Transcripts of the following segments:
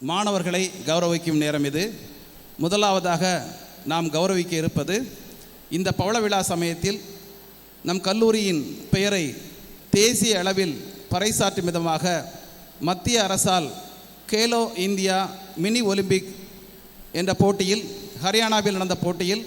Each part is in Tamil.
மாணவர்களை கௌரவிக்கும் நேரம் இது. முதலாவதாக நாம் கௌரவிக்க இருப்பது, இந்த பவள விழா சமயத்தில் நம் கல்லூரியின் பெயரை தேசிய அளவில் பறைசாற்றும் விதமாக மத்திய அரசால் கேலோ இந்தியா மினி ஒலிம்பிக் என்ற போட்டியில், ஹரியானாவில் நடந்த போட்டியில்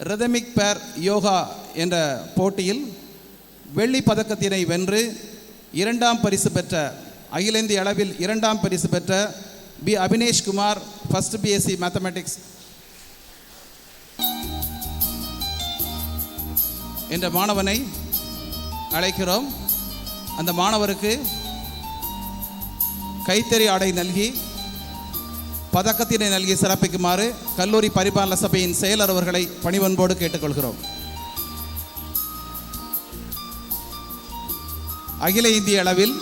ரிதமிக் பேர் யோகா என்ற போட்டியில் வெள்ளி பதக்கத்தினை வென்று 2ஆம் பரிசு பெற்ற, அகில இந்திய அளவில் 2ஆம் பரிசு பெற்ற P Abinesh Kumar, first BSc mathematics என்ற மாணவனை அழைக்கிறோம். அந்த மாணவருக்கு கைத்தறி ஆடை நல்கி பதக்கத்தினை நல்கி சிறப்பிக்குமாறு கல்லூரி பரிபாலன சபையின் செயலர் அவர்களை பணிவன்போடு கேட்டுக்கொள்கிறோம். அகில இந்திய அளவில்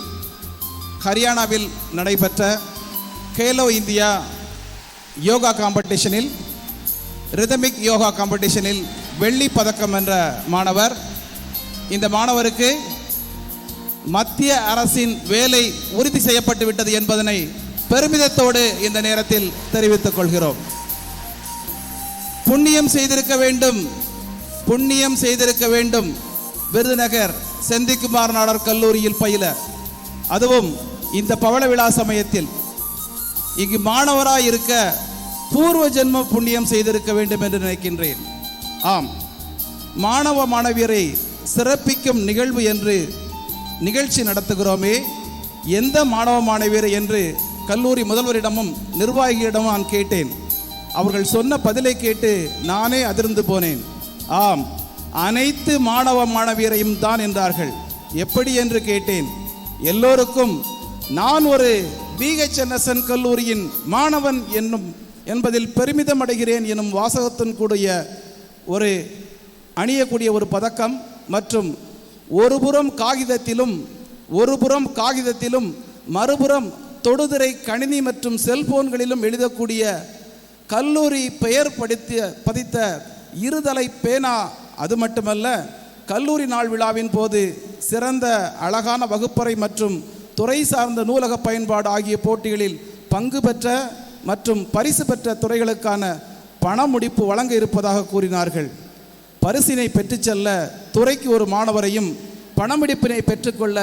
ஹரியானாவில் நடைபெற்ற கேலோ இந்தியா யோகா காம்படிஷனில், ரிதமிக் யோகா காம்படிஷனில் வெள்ளி பதக்கம் என்ற மாணவர். இந்த மாணவருக்கு மத்திய அரசின் வேலை உறுதி செய்யப்பட்டு விட்டது என்பதனை பெருமிதத்தோடு இந்த நேரத்தில் தெரிவித்துக் கொள்கிறோம். புண்ணியம் செய்திருக்க வேண்டும், புண்ணியம் செய்திருக்க வேண்டும். விருதுநகர் செந்திக்குமார் நாடார் கல்லூரியில் பயில, அதுவும் இந்த பவள விழா சமயத்தில் இங்கு மாணவராய் இருக்க பூர்வ ஜென்ம புண்ணியம் செய்திருக்க வேண்டும் என்று நினைக்கின்றேன். ஆம், மாணவ மாணவியரை சிறப்பிக்கும் நிகழ்வு என்று நிகழ்ச்சி நடத்துகிறோமே, எந்த மாணவ மாணவியரை என்று கல்லூரி முதல்வரிடமும் நிர்வாகியிடமும் நான் கேட்டேன். அவர்கள் சொன்ன பதிலை கேட்டு நானே அதிர்ந்து போனேன். ஆம், அனைத்து மாணவ மாணவியரையும் தான் என்றார்கள். எப்படி என்று கேட்டேன். எல்லோருக்கும் நான் ஒரு BHNSN கல்லூரியின் மாணவன் என்பதில் பெருமிதம் அடைகிறேன் எனும் வாசகத்தின் கூடிய ஒரு அணியக்கூடிய ஒரு பதக்கம் மற்றும் ஒருபுறம் காகிதத்திலும் மறுபுறம் தொடுதிரை கணினி மற்றும் செல்போன்களிலும் எழுதக்கூடிய கல்லூரி பெயர் பதித்த இருதலை பேனா. அது மட்டுமல்ல, கல்லூரி நாள் விழாவின் போது சிறந்த அழகான வகுப்பறை மற்றும் துறை சார்ந்த நூலக பயன்பாடு ஆகிய போட்டிகளில் பங்கு பெற்ற மற்றும் பரிசு பெற்ற துறைகளுக்கான பண முடிப்பு வழங்க இருப்பதாக கூறினார்கள். பரிசினை பெற்றுச் செல்ல துறைக்கு ஒரு மாணவரையும், பணமுடிப்பினை பெற்றுக்கொள்ள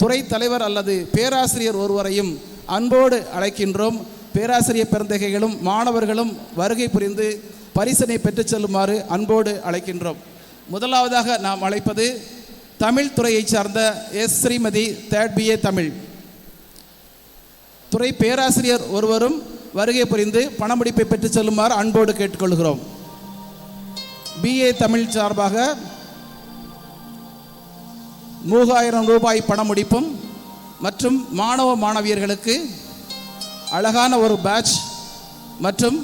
துறை தலைவர் அல்லது பேராசிரியர் ஒருவரையும் அன்போடு அழைக்கின்றோம். பேராசிரியர் பெருந்தகைகளும் மாணவர்களும் வருகை புரிந்து பரிசினை பெற்றுச் செல்லுமாறு அன்போடு அழைக்கின்றோம். முதலாவதாக நாம் அழைப்பது தமிழ் துறையை சார்ந்த ஸ்ரீமதி 3rd BA தமிழ் துறை பேராசிரியர் ஒருவரும் வருகை புரிந்து பணமுடிப்பை பெற்றுச் செல்லுமாறு அன்போடு கேட்டுக்கொள்கிறோம். BA தமிழ் சார்பாக 3000 ரூபாய் பணமுடிப்பும் மற்றும் மாணவ மாணவியர்களுக்கு அழகான ஒரு பேட்ச் மற்றும்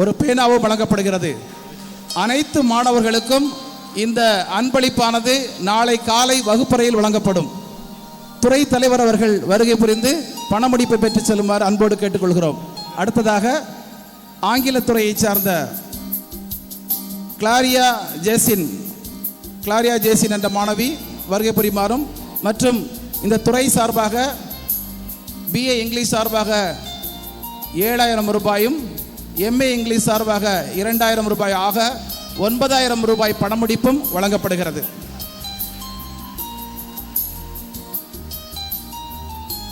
ஒரு பேனாவும் வழங்கப்படுகிறது. அனைத்து மாணவர்களுக்கும் இந்த அன்பளிப்பானது நாளை காலை வகுப்பறையில் வழங்கப்படும். துறை தலைவர் அவர்கள் வருகை புரிந்து பணமுடிப்பை பெற்றுச் செல்லுமாறு அன்போடு கேட்டுக்கொள்கிறோம். அடுத்ததாக ஆங்கிலத்துறையை சார்ந்த கிளாரியா ஜேசின் என்ற மாணவி வருகை புரிமாறும் மற்றும் இந்த துறை சார்பாக BA இங்கிலீஷ் சார்பாக 7000 ரூபாயும், MA இங்கிலீஷ் சார்பாக 2000 ரூபாய் ஆக 9000 ரூபாய் பணமுடிப்பும் வழங்கப்படுகிறது.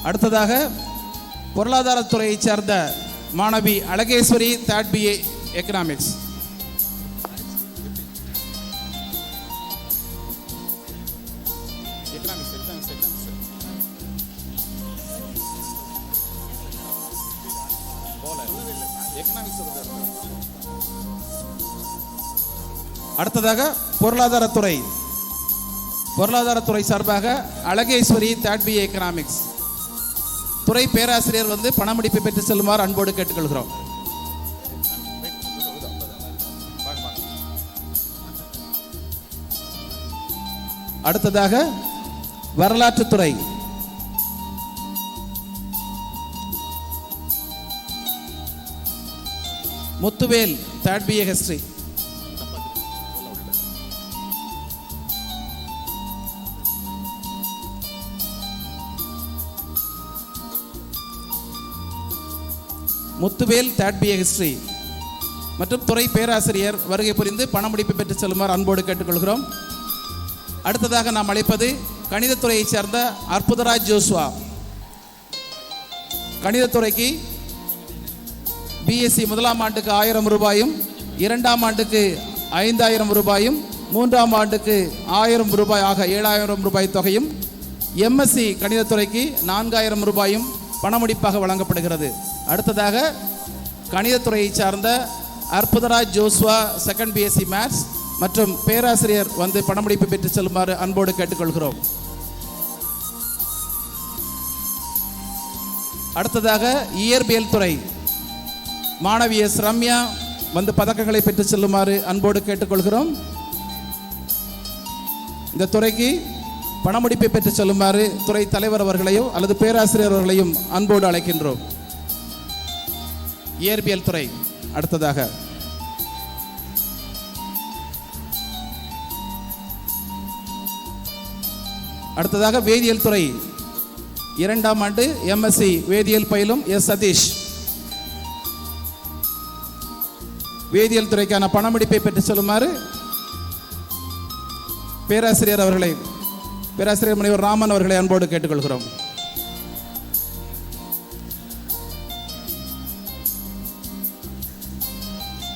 அடுத்ததாக பொருளாதாரத்துறையை சேர்ந்த மாணவி அழகேஸ்வரி 3rd BA எக்கனாமிக்ஸ் அடுத்ததாக பொருளாதாரத்துறை சார்பாக அழகேஸ்வரி 3rd BA எக்கனாமிக்ஸ் துறை பேராசிரியர் வந்து பணமுடிப்பை பெற்று செல்லுமாறு அன்போடு கேட்டுக்கொள்கிறோம். அடுத்ததாக வரலாற்றுத்துறை Muthuvel third BA history. Muthuvel third BA history மற்றும் துறை பேராசிரியர் வருகை புரிந்து பணமுடிப்பு பெற்று செல்லுமாறு அன்போடு கேட்டுக்கொள்கிறோம். அடுத்ததாக நாம் அழைப்பது கணிதத்துறையைச் சேர்ந்த அற்புதராஜ் ஜோஸ்வா. கணிதத்துறைக்கு பிஎஸ்சி முதலாம் ஆண்டுக்கு 1000 ரூபாயும், 2ஆம் ஆண்டுக்கு 5000 ரூபாயும், 3ஆம் ஆண்டுக்கு 1000 ரூபாய் ஆக 7000 ரூபாய் தொகையும், எம்எஸ்சி கணிதத்துறைக்கு 4000 ரூபாயும் பணமுடிப்பாக வழங்கப்படுகிறது. அடுத்ததாக கணிதத்துறையை சார்ந்த Arputharaj Joshua second BSc maths மற்றும் பேராசிரியர் வந்து பணமுடிப்பு பெற்று செல்லுமாறு அன்போடு கேட்டுக்கொள்கிறோம். அடுத்ததாக இயற்பியல் துறை மாணவி எஸ் ரம்யா வந்து பதக்கங்களை பெற்று செல்லுமாறு அன்போடு கேட்டுக்கொள்கிறோம். இந்த துறைக்கு பணமுடிப்பை பெற்று செல்லுமாறு துறை தலைவர் அவர்களையும் அல்லது பேராசிரியர் அவர்களையும் அன்போடு அழைக்கின்றோம். இயற்பியல் துறை. அடுத்ததாக வேதியியல் துறை 2ஆம் ஆண்டு எம்எஸ்சி வேதியியல் பயிலும் எஸ் சதீஷ் வேதியியல் துறைக்கான பணமுடிப்பை பெற்று செல்லுமாறு பேராசிரியர் முனைவர் ராமன் அவர்களை அன்போடு கேட்டுக்கொள்கிறோம்.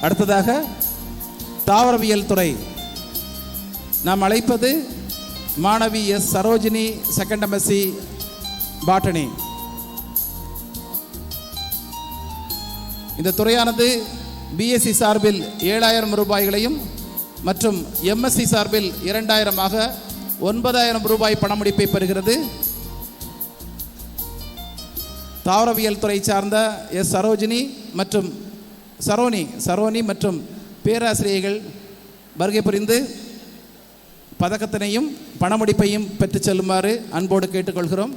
அடுத்ததாக தாவரவியல் துறை நாம் அழைப்பது மாணவி S Sarojini second MSc botany. இந்த துறையானது பிஎஸ்சி சார்பில் 7000 ரூபாய்களையும் மற்றும் எம்எஸ்சி சார்பில் 2000 9000 ரூபாய் பணமுடிப்பை பெறுகிறது. தாவரவியல் துறை சார்ந்த எஸ் சரோனி மற்றும் பேராசிரியர்கள் வருகை புரிந்து பதக்கத்தினையும் பணமுடிப்பையும் பெற்று செல்லுமாறு அன்போடு கேட்டுக்கொள்கிறோம்.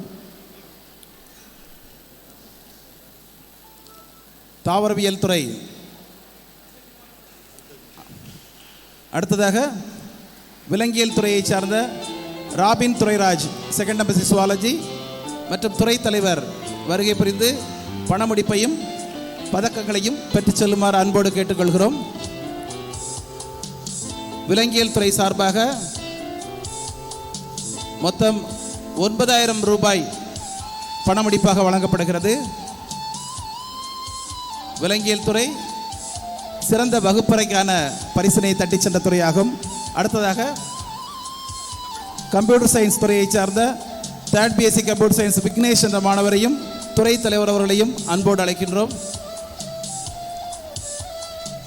தாவரவியல் துறை. அடுத்ததாக விலங்கியல் துறையை சார்ந்த robin Durairaj second MSc zoology மற்றும் துறை தலைவர் வருகை புரிந்து பணமுடிப்பையும் பதக்கங்களையும் பெற்று செல்லுமாறு அன்போடு கேட்டுக்கொள்கிறோம். விலங்கியல் துறை சார்பாக மொத்தம் 9000 ரூபாய் பணமுடிப்பாக வழங்கப்படுகிறது. விலங்கியல் துறை சிறந்த வகுப்பறைக்கான பரிசினை தட்டி சென்ற துறையாகும். அடுத்ததாக கம்ப்யூட்டர் சயின்ஸ் துறையை சார்ந்த third BSc computer science Vignesh என்ற மாணவரையும் துறை தலைவர் அவர்களையும் அன்போடு அழைக்கின்றோம்.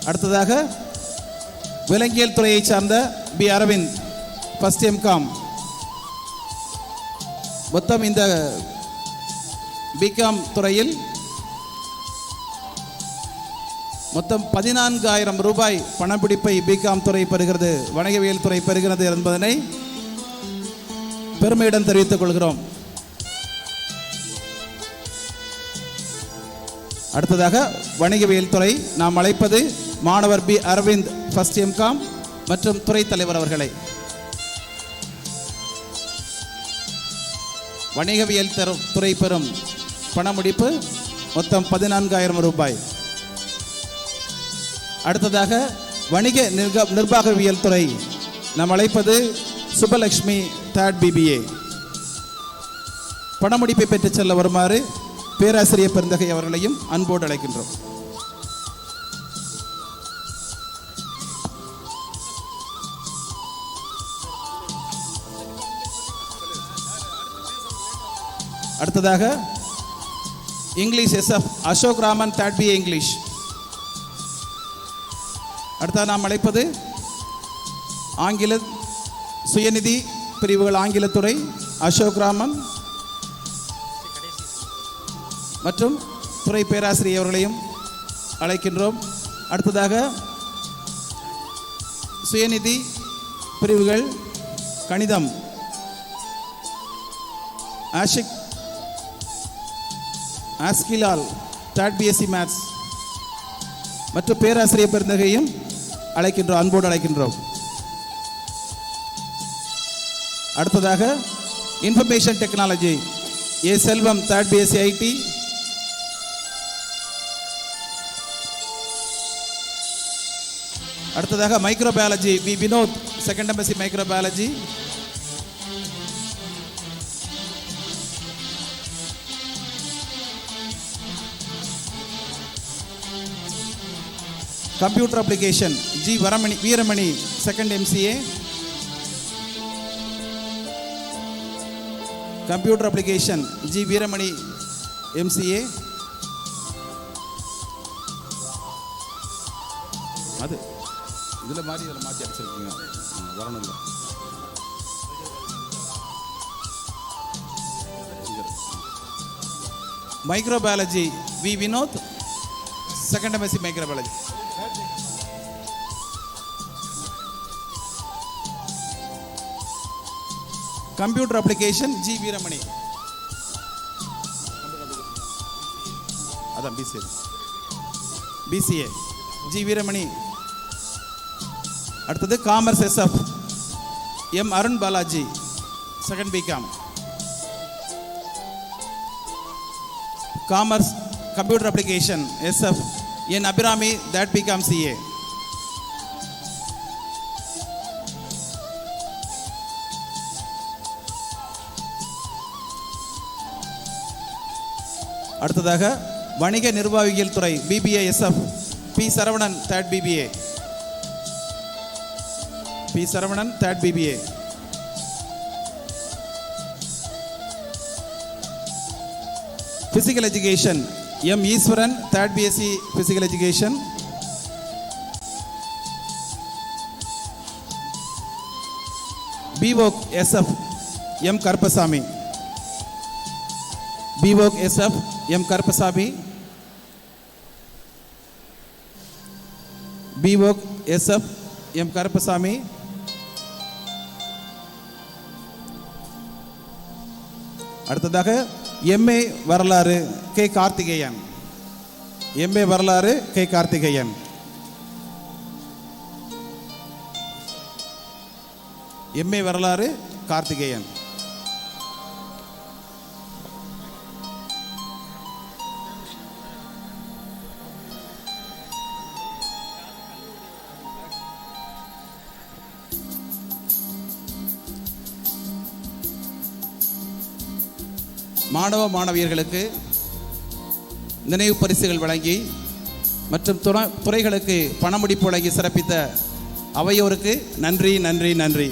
அடுத்ததாக விலங்கியல் துறையை சார்ந்த பி அரவிந்த் ஃபர்ஸ்ட் எம்காம். மொத்தம் இந்த பிகாம் துறையில் மொத்தம் 14000 ரூபாய் பணப்பிடிப்பை பிகாம் துறை பெறுகிறது, வணிகவியல் துறை பெறுகிறது என்பதனை பெருமையுடன் தெரிவித்துக் கொள்கிறோம். அடுத்ததாக வணிகவியல் துறை நாம் அழைப்பது மாணவர் பி அரவிந்த் ஃபர்ஸ்ட் எம்காம் மற்றும் துறை தலைவர் அவர்களை. வணிகவியல் துறை பெறும் பணமுடிப்பு மொத்தம் 14000 ரூபாய். அடுத்ததாக வணிக நிர்வாகவியல் துறை நாம் அழைப்பது சுபலட்சுமி தேர்ட் பிபிஏ. பணமுடிப்பை பெற்று செல்ல வருமாறு பேராசிரியர் பெருந்தகை அவர்களையும் அன்போடு அழைக்கின்றோம். அடுத்ததாக English SF Ashok Raman third BA English. அடுத்ததாக நாம் அழைப்பது ஆங்கில சுயநிதி பிரிவுகள் ஆங்கிலத்துறை அசோக் ராமன் மற்றும் துறை பேராசிரியர் அவர்களையும் அழைக்கின்றோம். அடுத்ததாக சுயநிதி பிரிவுகள் கணிதம் Ashiq Askilal third BSc maths மற்றும் பேராசிரியர் பெருந்தகையும் அழைக்கின்றோம், அன்போடு அழைக்கின்றோம். அடுத்ததாக information technology A Selvam third BSc IT, அடுத்ததாக microbiology V Vinoth second MSc microbiology, computer application G Veeramani second MCA, computer application G Veeramani MCA. அது இதில் மாதிரி இதில் மாற்றி அடிச்சிருக்கீங்க, வரணும் இல்லை. Microbiology V Vinoth second MSc microbiology. Computer application G Veeramani, அதான் பிசிஏ ஜி வீரமணி. அடுத்தது commerce SF M Arun Balaji second BCom, commerce computer application SF N Abirami third BCom CA. அடுத்ததாக வணிக நிர்வாகியல் துறை BBA SF P Saravanan third BBA, P Saravanan third BBA. Physical education M Eswaran third BSc physical education. BVoc SF M Karuppasamy, BVoc SF M Karuppasamy, BVoc SF M Karuppasamy. அடுத்ததாக எம்ஏ வரலாறு கே கார்த்திகேயன், எம்ஏ வரலாறு கே கார்த்திகேயன். எம்ஏ வரலாறு கார்த்திகேயன். மாணவ மாணவியர்களுக்கு நினைவு பரிசுகள் வழங்கி மற்றும் துறைகளுக்கு பணமுடிப்பு வழங்கி சிறப்பித்த அவையோருக்கு நன்றி நன்றி நன்றி.